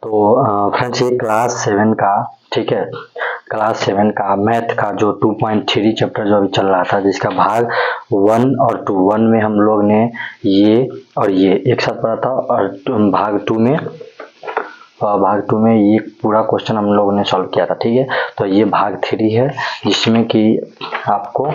तो फ्रेंड्स ये क्लास 7 का, ठीक है, क्लास 7 का मैथ का जो 2.3 चैप्टर जो अभी चल रहा था, जिसका भाग 1 और 2, 1 में हम लोग ने ये और ये एक साथ पढ़ा था, और भाग 2 में ये पूरा क्वेश्चन हम लोगों ने सॉल्व किया था। ठीक है, तो ये भाग 3 है, जिसमें कि आपको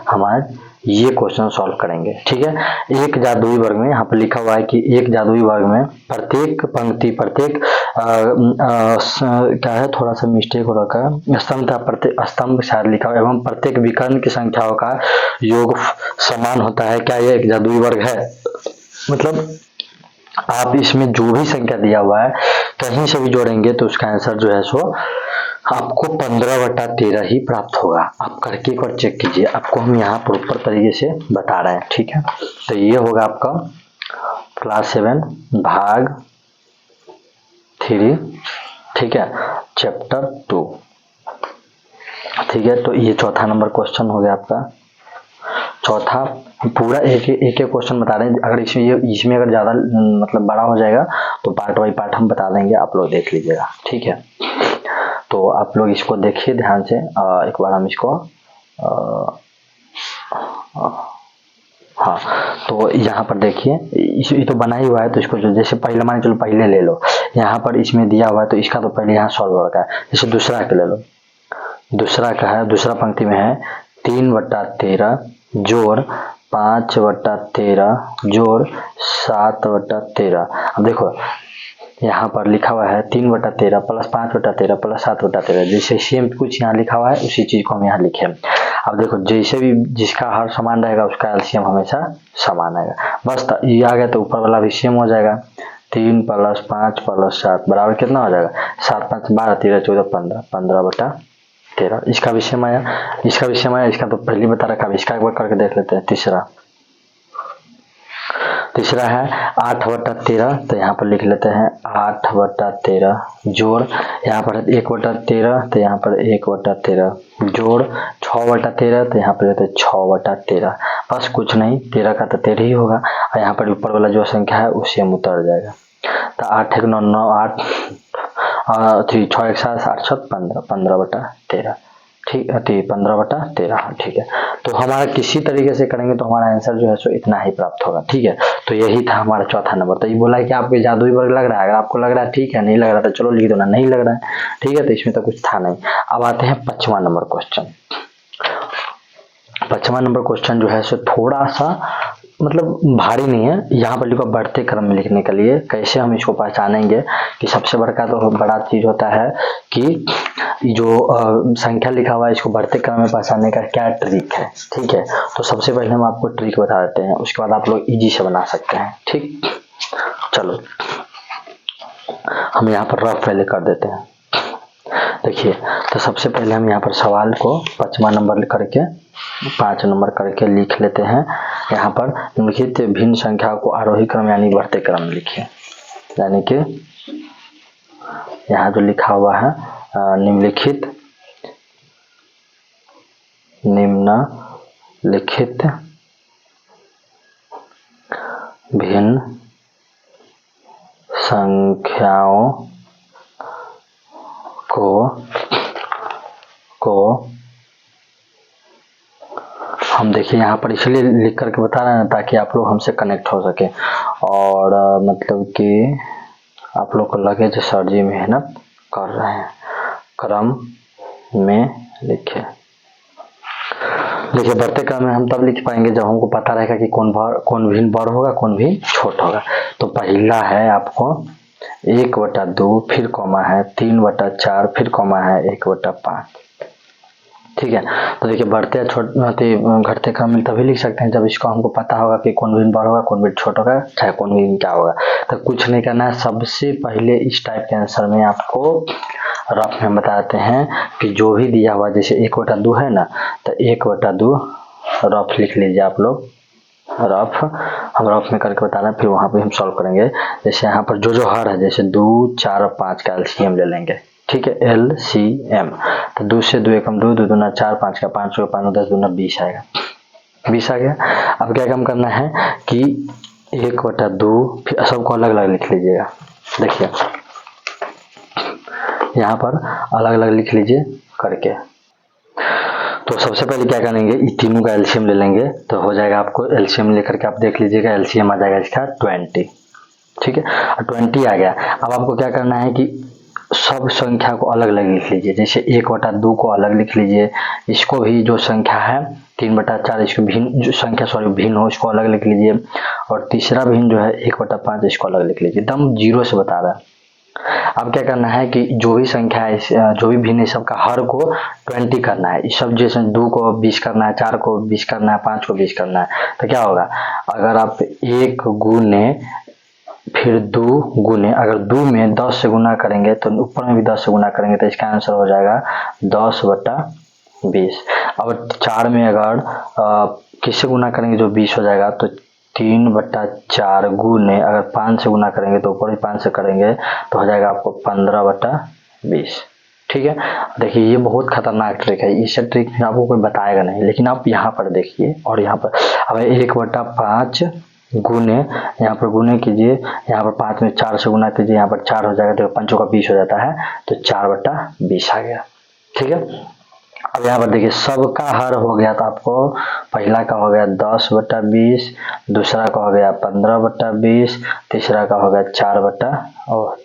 हमारे ये क्वेश्चन सॉल्व करेंगे। ठीक है, एक जादुई वर्ग में यहाँ पर लिखा हुआ है कि एक जादुई वर्ग में प्रत्येक पंक्ति, प्रत्येक क्या है, थोड़ा सा मिस्टेक हो रखा है, स्तंभ था, प्रत्येक स्तंभ शायद लिखा हुआ है, एवं प्रत्येक विकर्ण की संख्याओं का योग समान होता है। क्या ये एक जादुई वर्ग है? मतलब आप इसमें जो भी संख्या दिया हुआ है कहीं से भी जोड़ेंगे तो उसका आंसर जो है सो आपको 15/13 ही प्राप्त होगा। आप करके एक बार चेक कीजिए, आपको हम यहाँ प्रॉपर तरीके से बता रहे हैं। ठीक है, तो ये होगा आपका क्लास 7 भाग 3, ठीक है, चैप्टर 2। ठीक है, तो ये चौथा नंबर क्वेश्चन हो गया आपका। चौथा पूरा एक क्वेश्चन बता रहे हैं, अगर इसमें अगर ज़्यादा मतलब बड़ा हो जाएगा तो पार्ट बाई पार्ट हम बता देंगे, आप लोग देख लीजिएगा। ठीक है, तो आप लोग इसको देखिए ध्यान से। एक बार हम इसको हाँ, तो यहाँ पर देखिए ये तो बना ही हुआ है, तो इसको जो जैसे पहले मान चलो पहले ले लो, यहाँ पर इसमें दिया हुआ है तो इसका तो पहले यहाँ सॉल्व होगा। जैसे दूसरा के ले लो, दूसरा का है, दूसरा पंक्ति में है 3/13 जोड़ 5/13 जोड़ 7/13। अब देखो यहाँ पर लिखा हुआ है 3/13 प्लस 5/13 प्लस 7/13, जैसे सेम कुछ यहाँ लिखा हुआ है उसी चीज को हम यहाँ लिखे। अब देखो जैसे भी जिसका हर समान रहेगा उसका एलसीएम हमेशा समान आएगा। बस ये आ गया तो ऊपर वाला भी सेम हो जाएगा। 3 + 5 + 7 बराबर कितना हो जाएगा? 7 × 5 = 12, 13 × 14 = 15, 15/13। इसका भी सेम आया, इसका भी सेम आया, इसका तो पहले बता रखा है, इसका एक बार करके देख लेते हैं। तीसरा है 8/13, तो यहाँ पर लिख लेते हैं 8/13 जोड़, यहाँ पर 1/13, तो यहाँ पर 1/13 जोड़ 6/13, तो यहाँ पर रहते हैं 6/13। बस कुछ नहीं, 13 का तो 13 ही होगा, और यहाँ पर ऊपर वाला जो संख्या है उसे हम उतर जाएगा। तो 8 × 1 = 9, 8 6 × 7 = 8 × 7 = 15, 15/13। ठीक है, 15/13। ठीक है, तो हमारा किसी तरीके से करेंगे तो हमारा आंसर जो है सो इतना ही प्राप्त होगा। ठीक है, तो यही था हमारा चौथा नंबर। तो ये बोला है कि आपको जादुई वर्ग लग रहा है, अगर आपको लग रहा है ठीक है, नहीं लग रहा तो चलो लिख दो ना, नहीं लग रहा है ठीक है, तो इसमें तो कुछ था नहीं। अब आते हैं 5वां नंबर क्वेश्चन। 5वां नंबर क्वेश्चन जो है सो थोड़ा सा मतलब भारी नहीं है, यहाँ पर लिखा बढ़ते क्रम में लिखने के लिए कैसे हम इसको पहचानेंगे कि सबसे बड़ा चीज होता है कि जो संख्या लिखा हुआ है इसको बढ़ते क्रम में पहचानने का क्या ट्रिक है। ठीक है, तो सबसे पहले हम आपको ट्रिक बता देते हैं, उसके बाद आप लोग इजी से बना सकते हैं। ठीक, चलो हम यहाँ पर रफ पहले कर देते हैं। देखिए, तो सबसे पहले हम यहाँ पर सवाल को 5वां नंबर करके 5 नंबर करके लिख लेते हैं। यहाँ पर निम्नलिखित भिन्न संख्याओं को आरोही क्रम यानी बढ़ते क्रम में लिखिए, यानी कि यहाँ जो लिखा हुआ है निम्नलिखित भिन्न संख्याओं को हम देखिए यहाँ पर इसलिए लिख करके बता रहे हैं ताकि आप लोग हमसे कनेक्ट हो सके, और मतलब कि आप लोग को लगे जो सर जी मेहनत कर रहे हैं। क्रम में लिखे, देखिए बढ़ते क्रम में हम तब लिख पाएंगे जब हमको पता रहेगा कि कौन भिन्न बड़ होगा, कौन भिन्न छोट होगा। तो पहला है आपको 1/2, फिर कॉमा है 3/4, फिर कॉमा है 1/5। ठीक है, तो देखिए बढ़ते घटते क्रम में तभी लिख सकते हैं जब इसको हमको पता होगा कि कौन भिन्न बड़ होगा, कौन भिन्न छोट होगा, चाहे कौन भिन्न क्या होगा। तो कुछ नहीं करना है, सबसे पहले इस टाइप के आंसर में आपको रफ में बताते हैं कि जो भी दिया हुआ, जैसे 1/2 है ना, तो 1/2 रफ लिख लीजिए आप लोग। रफ हम रफ में करके बता रहे हैं, फिर वहां पे हम सॉल्व करेंगे। जैसे यहाँ पर जो हर है, जैसे 2, 4 और 5 का एलसीएम ले लेंगे। ठीक है, LCM, तो 2 से 2 एकम 2, 2 दूना 4, 5 का 5, 5 10 दूना 20 आएगा। 20 आ गया। अब क्या काम करना है कि 1/2 फिर सबको अलग अलग लिख लीजिएगा। देखिए यहाँ पर अलग अलग लिख लीजिए करके। तो सबसे पहले क्या करेंगे, इन तीनों का एलसीएम ले लेंगे, तो हो जाएगा आपको एलसीएम लेकर के आप देख लीजिएगा, एलसीएम आ जाएगा इसका 20। ठीक है, 20 आ गया। अब आपको क्या करना है कि सब संख्या को अलग अलग लिख लीजिए, जैसे 1/2 को अलग लिख लीजिए, इसको भी जो संख्या है 3/4 इसको भिन्न जो संख्या भिन्न हो इसको अलग लिख लीजिए, और तीसरा भिन्न जो है 1/5 इसको अलग लिख लीजिए। एकदम जीरो से बता रहा है। अब क्या करना है कि जो भी संख्या है, जो भी भिन्न है, सबका हर को 20 करना है। इस सब जैसे 2 को 20 करना है, 4 को 20 करना है, 5 को 20 करना है। तो क्या होगा, अगर आप 1 गुने फिर 2 गुने, अगर 2 में 10 से गुना करेंगे तो ऊपर में भी 10 से गुना करेंगे, तो इसका आंसर हो जाएगा 10/20। अब 4 में अगर किससे गुना करेंगे जो 20 हो जाएगा, तो 3/4 गुने अगर 5 से गुना करेंगे तो ऊपर भी 5 से करेंगे तो हो जाएगा आपको 15/20। ठीक है, देखिए ये बहुत खतरनाक ट्रिक है, इस ट्रिक में आपको कोई बताएगा नहीं, लेकिन आप यहाँ पर देखिए और यहाँ पर अब 1/5 गुने, यहाँ पर गुने कीजिए, यहाँ पर 5 में 4 से गुना कीजिए, यहाँ पर 4 हो जाएगा, तो 5 का 20 हो जाता है, तो 4/20 आ गया। ठीक है, अब यहाँ पर देखिए सबका हर हो गया, तो आपको पहला का हो गया 10/20, दूसरा का हो गया 15/20, तीसरा का हो गया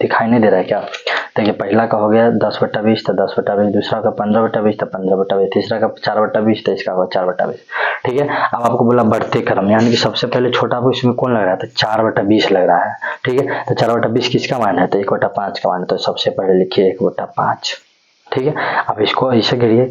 दिखाई नहीं दे रहा है क्या, देखिए पहला का हो गया 10/20 तो 10/20, दूसरा का 15/20 तो 15/20, तीसरा का 4/20 तो इसका होगा 4/20। ठीक है, अब आपको बोला बढ़ते क्रम, यानी कि सबसे पहले छोटा आपको इसमें कौन लग रहा है, तो 4/20 लग रहा है। ठीक है, तो 4/20 किसका मान है, तो 1/5 का मान है, तो सबसे पहले लिखिए 1/5। ठीक है, अब इसको ऐसे करिए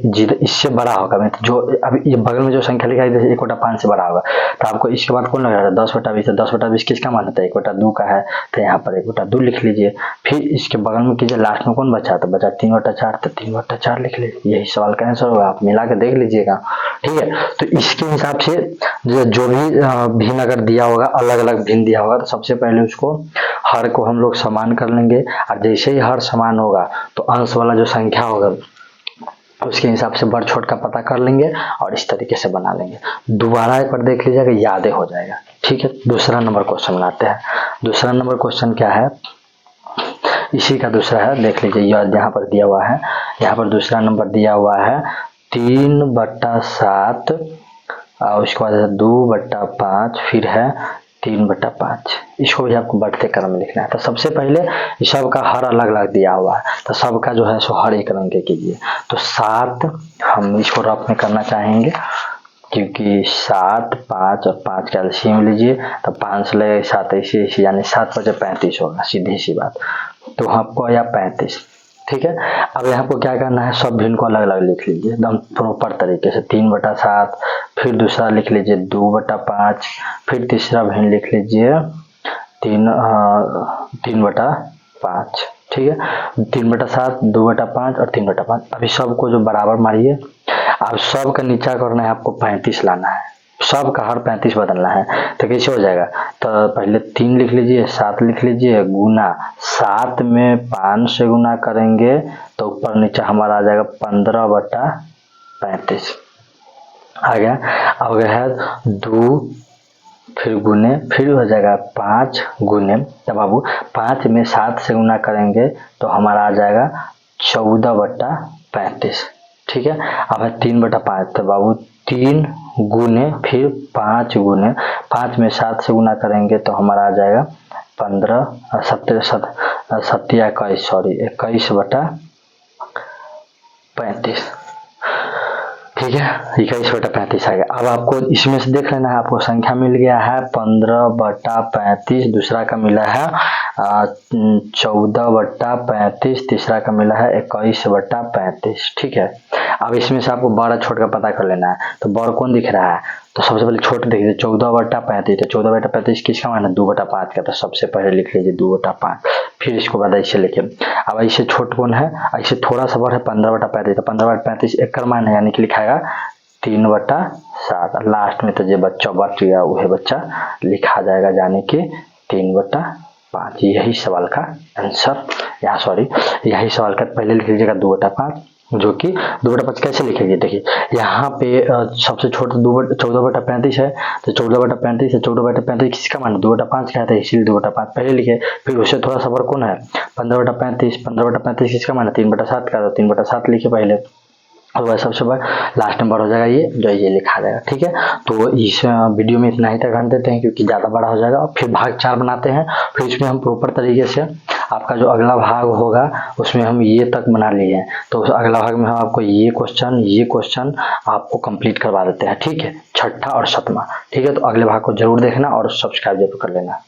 इससे बड़ा होगा, मैं जो अब ये बगल में जो संख्या लिखा है 1/5 से बड़ा होगा, तो आपको इसके बाद कौन लग रहा है 10/20, तो 10/20 किसका मान होता है 1/2 का है, तो यहाँ पर 1/2 लिख लीजिए। फिर इसके बगल में कीजिए, लास्ट में कौन बचा, तो बचा 3/4, तो 3/4 लिख लीजिए। यही सवाल का आंसर होगा, आप मिला के देख लीजिएगा। ठीक है, तो इसके हिसाब से जो भी भिन्न अगर दिया होगा, अलग अलग भिन्न दिया होगा, तो सबसे पहले उसको हर को हम लोग समान कर लेंगे, और जैसे ही हर समान होगा तो अंश वाला जो संख्या होगा उसके हिसाब से बड़ छोट का पता कर लेंगे और इस तरीके से बना लेंगे। दोबारा एक बार देख लीजिएगा, यादें हो जाएगा। ठीक है, दूसरा नंबर क्वेश्चन बनाते हैं। दूसरा नंबर क्वेश्चन क्या है, इसी का दूसरा है, देख लीजिए यहाँ पर दिया हुआ है, यहाँ पर दूसरा नंबर दिया हुआ है 3/7, और उसके बाद 2/5, फिर है 3/5। इसको भी आपको बढ़ते क्रम में लिखना है। तो सबसे पहले सबका हर अलग अलग दिया हुआ है, तो सबका जो है सो हर एक रंग के कीजिए। तो 7 हम इसको रफ में करना चाहेंगे, क्योंकि 7, 5 और 5 का एलसीएम लीजिए, तो 5 लगे 7 ऐसे, यानी 7×5 35 होगा, सीधी सी बात। तो आपको या 35। ठीक है, अब यहाँ पर क्या करना है, सब भिन्न को अलग अलग लिख लीजिए एकदम प्रॉपर तरीके से। 3/7, फिर दूसरा लिख लीजिए 2/5, फिर तीसरा भिन्न लिख लीजिए 3/5। ठीक है, 3/7, 2/5 और 3/5। अभी सबको जो बराबर मारिए, अब सब का नीचा करना है, आपको 35 लाना है, सब का हर 35 बदलना है। तो कैसे हो जाएगा, तो पहले 3 लिख लीजिए, 7 लिख लीजिए, गुना 7 में 5 से गुना करेंगे तो ऊपर नीचे हमारा आ जाएगा 15/35 आ गया। अब गया है 2, फिर गुने, फिर हो जाएगा 5 गुने, तब बाबू 5 में 7 से गुना करेंगे तो हमारा आ जाएगा 14/35। ठीक है, अब है 3/5, तो बाबू 3 गुने, फिर 5 गुने, 5 में 7 से गुना करेंगे तो हमारा आ जाएगा 21/35। ठीक है, 21/35 आ गया। अब आपको इसमें से देख लेना है, आपको संख्या मिल गया है 15/35, दूसरा का मिला है 14/35, तीसरा का मिला है 21/35। ठीक है, अब इसमें से आपको बड़ा छोट का पता कर लेना है। तो बड़ कौन दिख रहा है, तो सबसे पहले छोटे देखिए 14/35, तो 14/35 किसका मान है 2/5 का, तो सबसे पहले लिख लीजिए 2/5। फिर इसको बाद ऐसे लिखिए। अब ऐसे छोट कौन है, ऐसे थोड़ा सा बड़ा है 15/35, तो 15/35 एक मान है, यानी कि लिखाएगा 3/7। लास्ट में तो जो बच्चा बच गया वही बच्चा लिखा जाएगा, यानी कि 3/5। यही सवाल का आंसर, यही सवाल का पहले लिख लीजिएगा 2/5, जो कि 2/5 कैसे लिखेंगे, देखिए यहाँ पे सबसे छोटा 14/35 है, तो 14/35 है, 14/35 किसका मान 2/5 का है, तो इसीलिए 2/5 पहले लिखे। फिर उससे थोड़ा सा बड़ा कौन है 15/35, 15/35 किसका मान है 3/7 का, तो 3/7 लिखे पहले। और वह सबसे बड़ा लास्ट नंबर हो जाएगा ये, जो ये लिखा जाएगा। ठीक है, तो इस वीडियो में इतना ही तक रख देते हैं क्योंकि ज़्यादा बड़ा हो जाएगा। और फिर भाग 4 बनाते हैं, फिर इसमें हम प्रॉपर तरीके से आपका जो अगला भाग होगा उसमें हम ये तक बना लिए हैं, तो अगला भाग में हम आपको ये क्वेश्चन आपको कंप्लीट करवा देते हैं। ठीक है, छठा और 7वां। ठीक है, तो अगले भाग को जरूर देखना और सब्सक्राइब जरूर कर लेना।